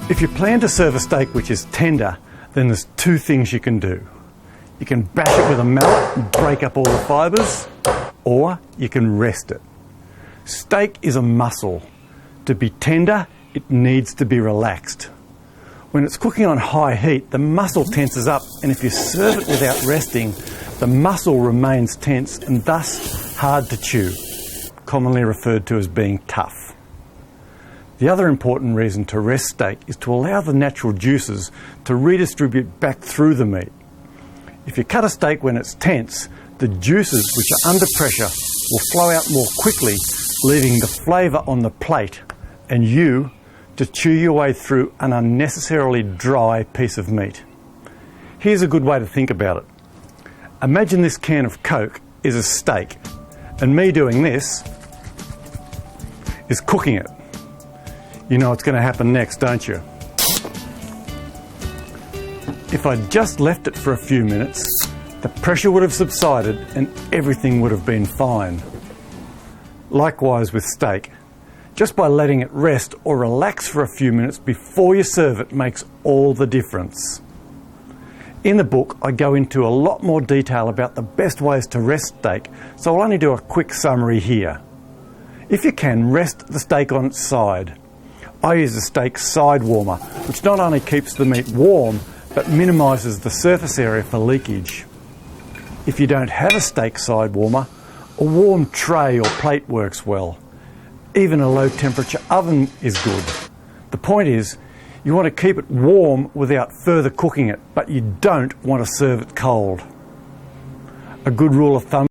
If you plan to serve a steak which is tender, then there's two things you can do. You can bash it with a mallet and break up all the fibres, or you can rest it. Steak is a muscle. To be tender, it needs to be relaxed. When it's cooking on high heat, the muscle tenses up, and if you serve it without resting, the muscle remains tense and thus hard to chew, commonly referred to as being tough. The other important reason to rest steak is to allow the natural juices to redistribute back through the meat. If you cut a steak when it's tense, the juices which are under pressure will flow out more quickly, leaving the flavour on the plate and you to chew your way through an unnecessarily dry piece of meat. Here's a good way to think about it. Imagine this can of Coke is a steak, and me doing this is cooking it. You know what's going to happen next, don't you? If I'd just left it for a few minutes, the pressure would have subsided and everything would have been fine. Likewise with steak. Just by letting it rest or relax for a few minutes before you serve it makes all the difference. In the book, I go into a lot more detail about the best ways to rest steak, so I'll only do a quick summary here. If you can, rest the steak on its side. I use a steak side warmer, which not only keeps the meat warm, but minimises the surface area for leakage. If you don't have a steak side warmer, a warm tray or plate works well. Even a low temperature oven is good. The point is, you want to keep it warm without further cooking it, but you don't want to serve it cold. A good rule of thumb